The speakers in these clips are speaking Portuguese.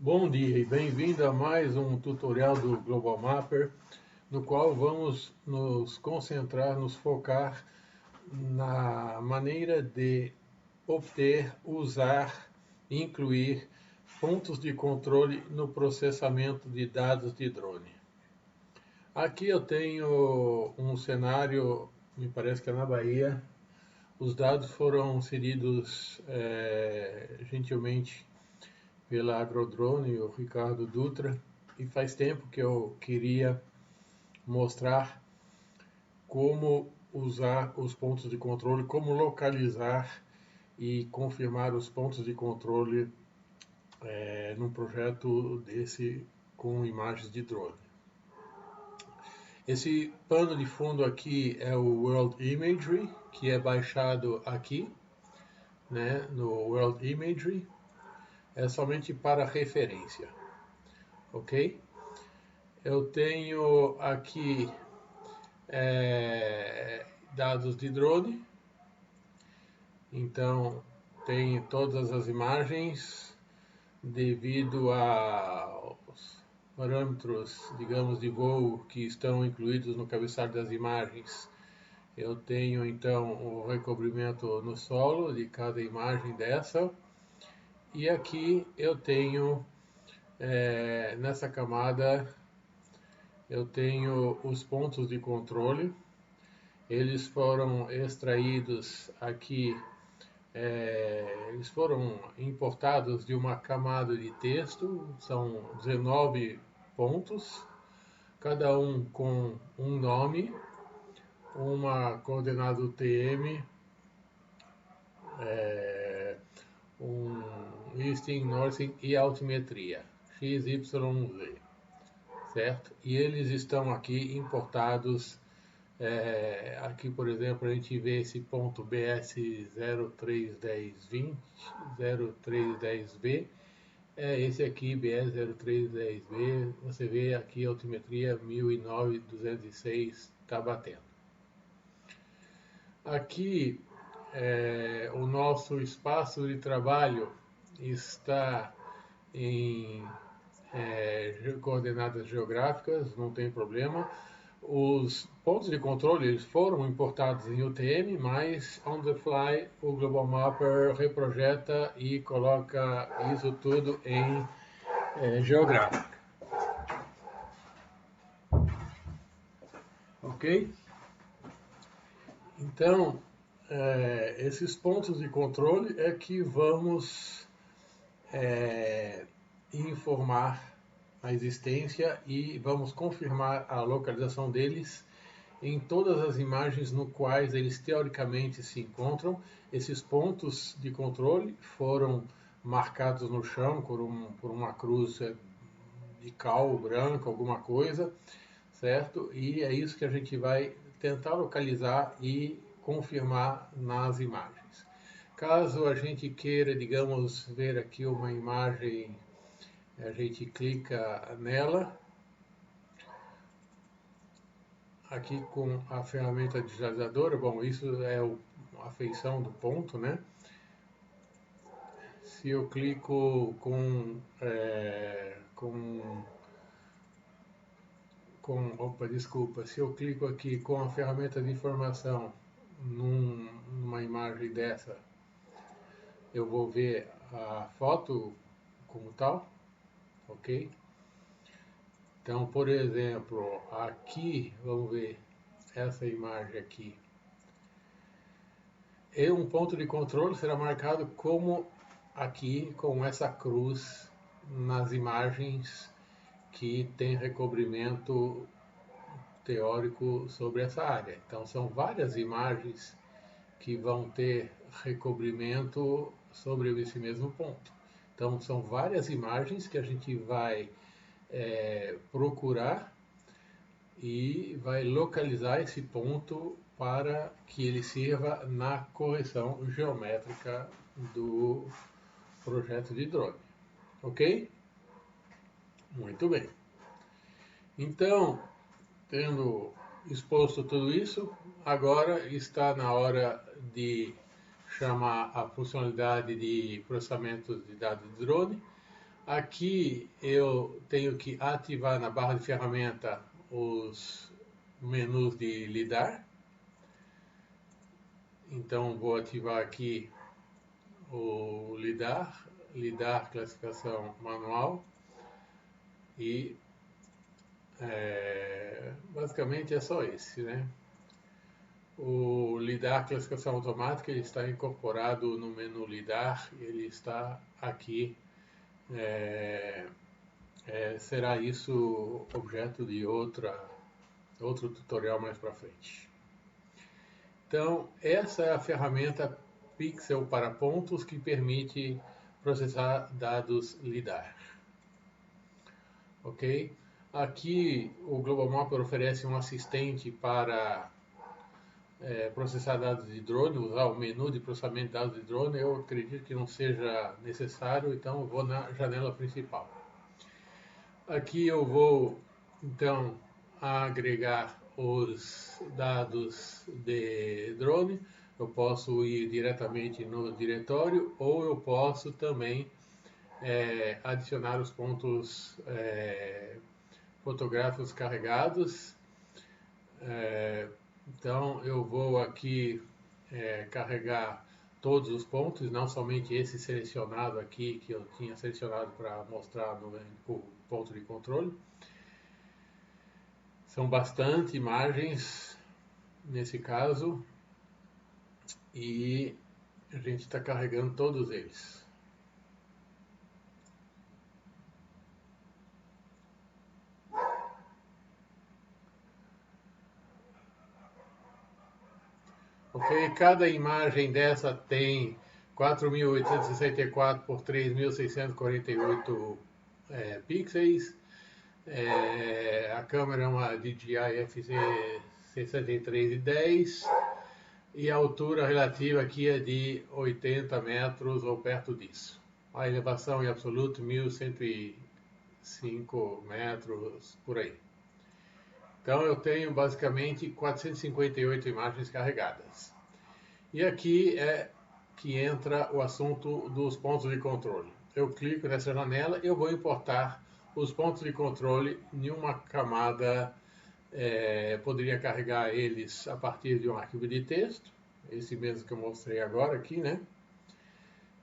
Bom dia e bem-vindo a mais um tutorial do Global Mapper, no qual vamos nos concentrar, nos focar na maneira de obter, usar e incluir pontos de controle no processamento de dados de drone. Aqui eu tenho um cenário, me parece que é na Bahia. Os dados foram cedidos gentilmente pela Agrodrone, o Ricardo Dutra, e faz tempo que eu queria mostrar como usar os pontos de controle, como localizar e confirmar os pontos de controle num projeto desse com imagens de drone. Esse pano de fundo aqui é o World Imagery, que é baixado aqui, né, no World Imagery. É somente para referência, ok? Eu tenho aqui dados de drone, então tem todas as imagens devido aos parâmetros, digamos, de voo que estão incluídos no cabeçalho das imagens. Eu tenho então o recobrimento no solo de cada imagem dessa, e aqui eu tenho nessa camada eu tenho os pontos de controle. Eles foram extraídos aqui, eles foram importados de uma camada de texto, são 19 pontos, cada um com um nome, uma coordenada UTM, um listing, northing e altimetria, x, y, z, certo? E eles estão aqui importados. Aqui, por exemplo, a gente vê esse ponto BS 031020, 0310B, esse aqui BS 0310B, você vê aqui a altimetria 1009-206 está batendo. Aqui o nosso espaço de trabalho está em coordenadas geográficas, não tem problema. Os pontos de controle eles foram importados em UTM, mas on the fly o Global Mapper reprojeta e coloca isso tudo em geográfico. Ok? Então, esses pontos de controle é que vamos informar a existência e vamos confirmar a localização deles em todas as imagens no quais eles teoricamente se encontram. Esses pontos de controle foram marcados no chão por uma cruz de cal branca, alguma coisa, certo? E é isso que a gente vai tentar localizar e confirmar nas imagens. Caso a gente queira, digamos, ver aqui uma imagem, a gente clica nela, aqui com a ferramenta digitalizadora. Bom, isso é a feição do ponto, né? Se eu clico se eu clico aqui com a ferramenta de informação numa imagem dessa, eu vou ver a foto como tal, ok? Então, por exemplo, aqui, vamos ver essa imagem aqui. E um ponto de controle será marcado como aqui, com essa cruz nas imagens que tem recobrimento teórico sobre essa área. Então, são várias imagens que vão ter recobrimento sobre esse mesmo ponto. Então, são várias imagens que a gente vai procurar e vai localizar esse ponto para que ele sirva na correção geométrica do projeto de drone. Ok? Muito bem. Então, tendo exposto tudo isso, agora está na hora de chamar a funcionalidade de processamento de dados de drone. Aqui eu tenho que ativar na barra de ferramenta os menus de lidar. Então vou ativar aqui o lidar classificação manual e basicamente é só esse, né? O lidar classificação automática ele está incorporado no menu lidar, ele está aqui. Será isso objeto de outro tutorial mais para frente. Então, essa é a ferramenta Pixel para pontos que permite processar dados lidar. Ok? Aqui o Global Mapper oferece um assistente para processar dados de drone, usar o menu de processamento de dados de drone. Eu acredito que não seja necessário, então eu vou na janela principal. Aqui eu vou então agregar os dados de drone. Eu posso ir diretamente no diretório ou eu posso também adicionar os pontos fotográficos carregados. Então eu vou aqui carregar todos os pontos, não somente esse selecionado aqui que eu tinha selecionado para mostrar no ponto de controle. São bastante imagens nesse caso e a gente está carregando todos eles. Ok, cada imagem dessa tem 4.864 por 3.648 pixels. A câmera é uma DJI FZ6310 e a altura relativa aqui é de 80 metros ou perto disso. A elevação em absoluto 1.105 metros por aí. Então eu tenho basicamente 458 imagens carregadas. E aqui é que entra o assunto dos pontos de controle. Eu clico nessa janela e eu vou importar os pontos de controle em uma camada. Poderia carregar eles a partir de um arquivo de texto, esse mesmo que eu mostrei agora aqui, né?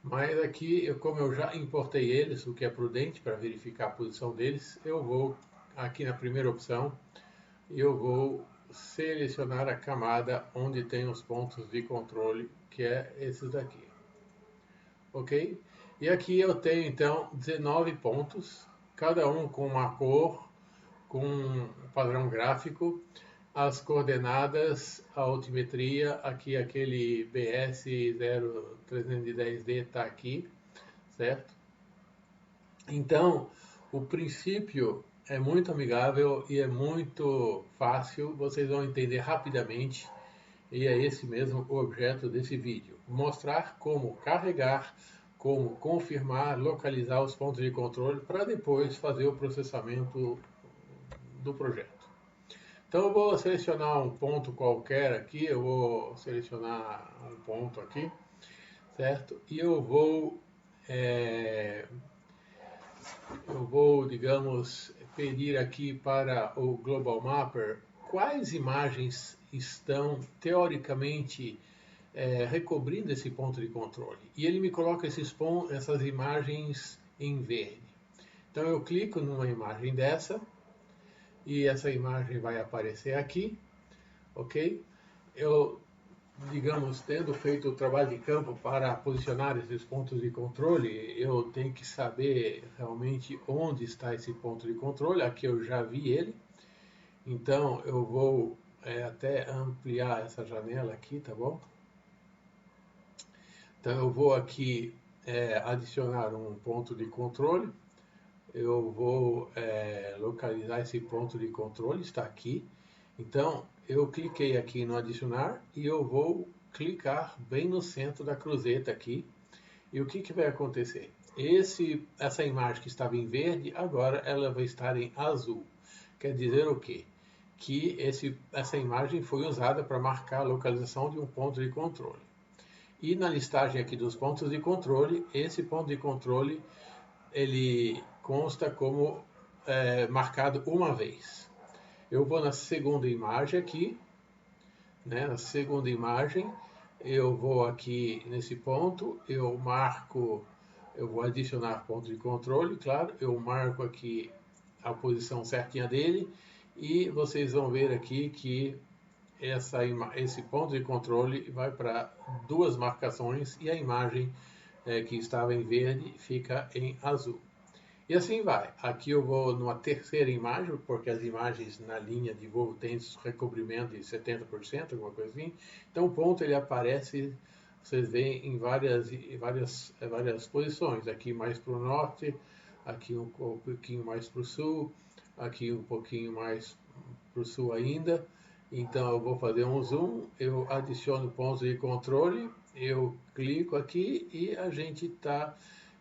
Mas aqui, como eu já importei eles, o que é prudente para verificar a posição deles, eu vou aqui na primeira opção, eu vou selecionar a camada onde tem os pontos de controle, que é esses daqui. Ok? E aqui eu tenho então 19 pontos, cada um com uma cor, com um padrão gráfico, as coordenadas, a altimetria, aqui aquele BS 0310D está aqui, certo? Então, o princípio é muito amigável e é muito fácil, vocês vão entender rapidamente, e é esse mesmo o objeto desse vídeo. Mostrar como carregar, como confirmar, localizar os pontos de controle para depois fazer o processamento do projeto. Então eu vou selecionar um ponto qualquer aqui, eu vou selecionar um ponto aqui, certo? E eu vou, digamos, pedir aqui para o Global Mapper quais imagens estão teoricamente recobrindo esse ponto de controle. E ele me coloca essas imagens em verde. Então eu clico numa imagem dessa e essa imagem vai aparecer aqui, ok? Eu, digamos, tendo feito o trabalho de campo para posicionar esses pontos de controle, eu tenho que saber realmente onde está esse ponto de controle. Aqui eu já vi ele, então eu vou até ampliar essa janela aqui, tá bom? Então eu vou aqui adicionar um ponto de controle. Eu vou localizar esse ponto de controle, está aqui. Então, eu cliquei aqui no adicionar e eu vou clicar bem no centro da cruzeta aqui. E o que vai acontecer? Essa imagem que estava em verde, agora ela vai estar em azul. Quer dizer o quê? Que essa imagem foi usada para marcar a localização de um ponto de controle. E na listagem aqui dos pontos de controle, esse ponto de controle ele consta como marcado uma vez. Eu vou na segunda imagem aqui, né? Na segunda imagem, eu vou aqui nesse ponto, eu marco, eu vou adicionar ponto de controle, claro, eu marco aqui a posição certinha dele e vocês vão ver aqui que esse ponto de controle vai para duas marcações e a imagem que estava em verde fica em azul. E assim vai. Aqui eu vou numa terceira imagem, porque as imagens na linha de voo têm recobrimento de 70%, alguma coisa assim. Então o ponto ele aparece, vocês veem em várias posições. Aqui mais para o norte, aqui um pouquinho mais para o sul, aqui um pouquinho mais para o sul ainda. Então eu vou fazer um zoom, eu adiciono pontos de controle, eu clico aqui e a gente está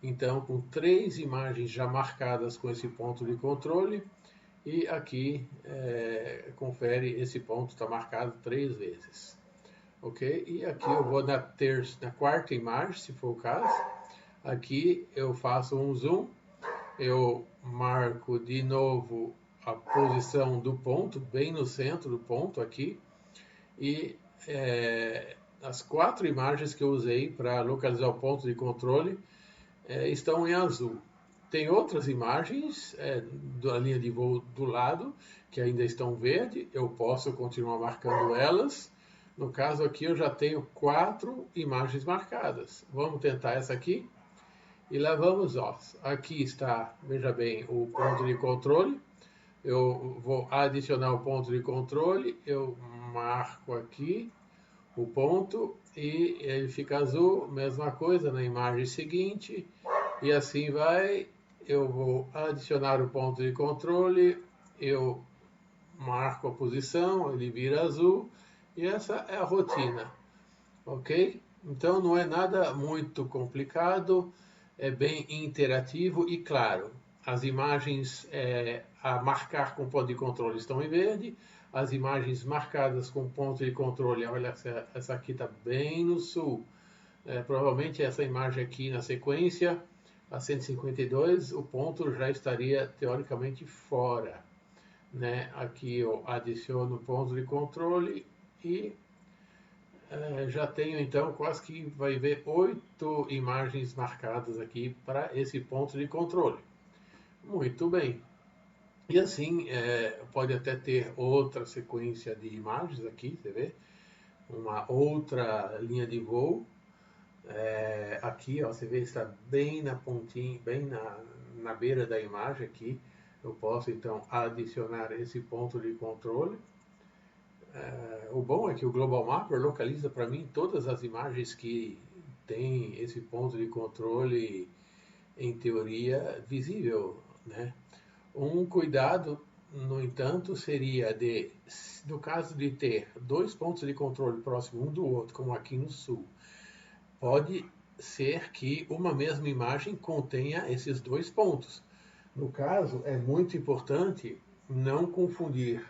então com 3 imagens já marcadas com esse ponto de controle e aqui confere, esse ponto está marcado 3 vezes. Ok? E aqui eu vou na quarta imagem, se for o caso. Aqui eu faço um zoom, eu marco de novo a posição do ponto, bem no centro do ponto aqui, e as 4 imagens que eu usei para localizar o ponto de controle estão em azul. Tem outras imagens da linha de voo do lado que ainda estão verde, eu posso continuar marcando elas. No caso aqui eu já tenho 4 imagens marcadas. Vamos tentar essa aqui. E lá vamos, ó. Aqui está, veja bem, o ponto de controle. Eu vou adicionar o ponto de controle, eu marco aqui o ponto e ele fica azul, mesma coisa na imagem seguinte, e assim vai. Eu vou adicionar o ponto de controle, eu marco a posição, ele vira azul, e essa é a rotina, ok? Então não é nada muito complicado, é bem interativo e claro. As imagens a marcar com ponto de controle estão em verde, as imagens marcadas com ponto de controle, olha, essa aqui está bem no sul, provavelmente essa imagem aqui na sequência, a 152, o ponto já estaria teoricamente fora, né? Aqui eu adiciono o ponto de controle e já tenho então quase que vai ver 8 imagens marcadas aqui para esse ponto de controle. Muito bem. E assim pode até ter outra sequência de imagens aqui, você vê? Uma outra linha de voo. Aqui ó, você vê está bem na pontinha, bem na beira da imagem aqui. Eu posso então adicionar esse ponto de controle. O bom é que o Global Mapper localiza para mim todas as imagens que tem esse ponto de controle, em teoria, visível, né? Um cuidado, no entanto, seria no caso de ter 2 pontos de controle próximos um do outro, como aqui no sul, pode ser que uma mesma imagem contenha esses 2 pontos. No caso, é muito importante não confundir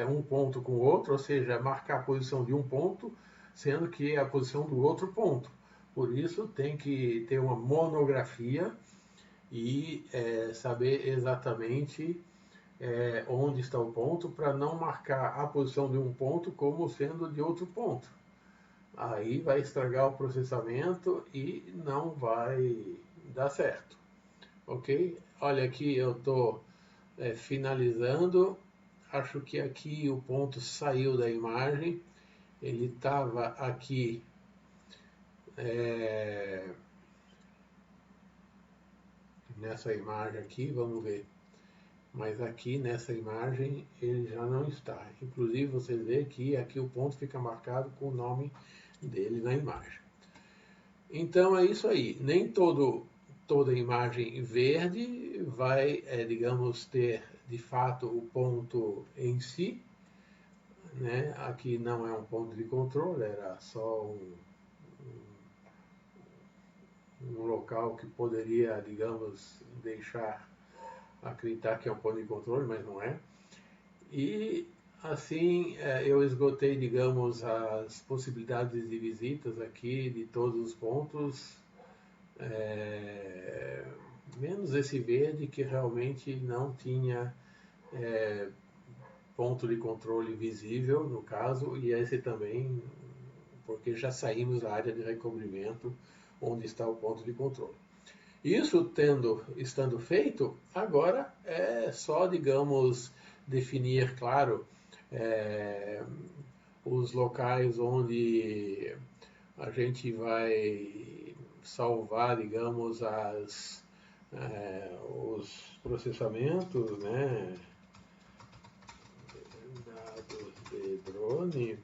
um ponto com o outro, ou seja, marcar a posição de um ponto, sendo que é a posição do outro ponto. Por isso, tem que ter uma monografia e saber exatamente onde está o ponto, para não marcar a posição de um ponto como sendo de outro ponto. Aí vai estragar o processamento e não vai dar certo. Ok? Olha aqui, eu estou finalizando. Acho que aqui o ponto saiu da imagem. Ele estava aqui nessa imagem aqui, vamos ver. Mas aqui nessa imagem ele já não está. Inclusive vocês veem que aqui o ponto fica marcado com o nome dele na imagem. Então é isso aí. Nem toda imagem verde vai, digamos, ter de fato o ponto em si, né? Aqui não é um ponto de controle, era só um local que poderia, digamos, deixar acreditar que é um ponto de controle, mas não é. E assim eu esgotei, digamos, as possibilidades de visitas aqui de todos os pontos. menos esse verde que realmente não tinha ponto de controle visível, no caso, e esse também, porque já saímos da área de recobrimento, onde está o ponto de controle. Isso estando feito, agora é só, digamos, definir, claro, os locais onde a gente vai salvar, digamos, os processamentos, né, dados de drone.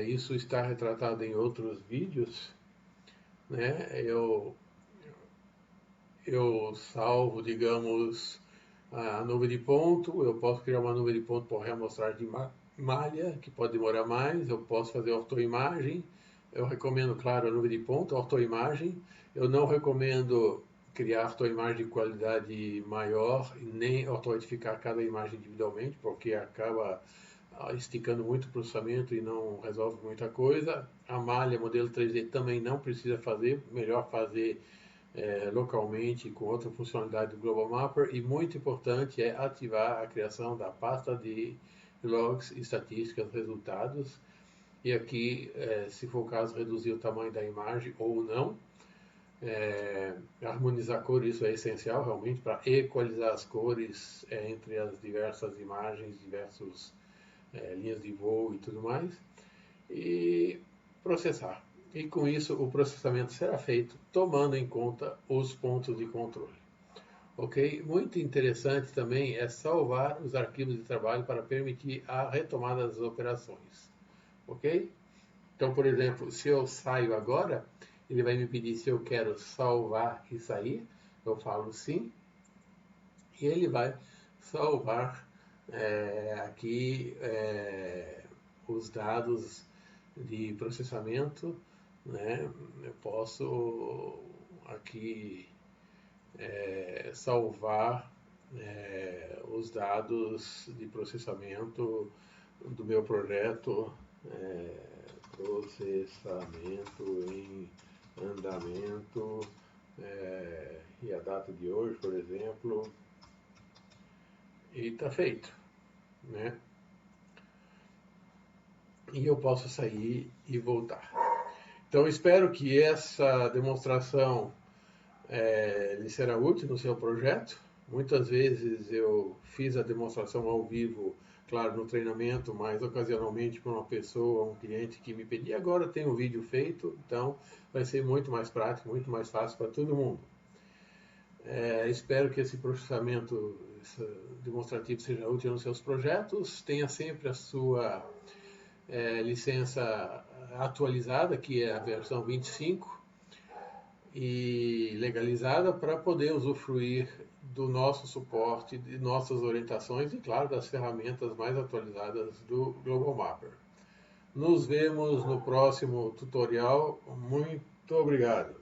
Isso está retratado em outros vídeos, né? Eu salvo, digamos, a nuvem de ponto, eu posso criar uma nuvem de ponto para reamostrar de malha, que pode demorar mais, eu posso fazer autoimagem, eu recomendo, claro, a nuvem de ponto, autoimagem, eu não recomendo criar autoimagem de qualidade maior, nem auto-edificar cada imagem individualmente, porque acaba esticando muito o processamento e não resolve muita coisa. A malha, modelo 3D também não precisa fazer, melhor fazer localmente com outra funcionalidade do Global Mapper, e muito importante é ativar a criação da pasta de logs, estatísticas, resultados, e aqui, se for o caso, reduzir o tamanho da imagem ou não. Harmonizar cores, isso é essencial realmente para equalizar as cores entre as diversas imagens, diversas linhas de voo e tudo mais, e processar. E com isso o processamento será feito tomando em conta os pontos de controle. Ok? Muito interessante também é salvar os arquivos de trabalho para permitir a retomada das operações. Ok? Então, por exemplo, se eu saio agora, ele vai me pedir se eu quero salvar e sair. Eu falo sim. E ele vai salvar aqui os dados de processamento, né? Eu posso aqui salvar os dados de processamento do meu projeto, processamento em andamento, e a data de hoje, por exemplo, e está feito, né? E eu posso sair e voltar. Então, espero que essa demonstração lhe será útil no seu projeto. Muitas vezes eu fiz a demonstração ao vivo, claro, no treinamento, mas ocasionalmente para uma pessoa, um cliente que me pedia. Agora tem o vídeo feito, então vai ser muito mais prático, muito mais fácil para todo mundo. Espero que esse processamento demonstrativo seja útil nos seus projetos. Tenha sempre a sua licença atualizada, que é a versão 25, e legalizada, para poder usufruir do nosso suporte, de nossas orientações e, claro, das ferramentas mais atualizadas do Global Mapper. Nos vemos no próximo tutorial. Muito obrigado!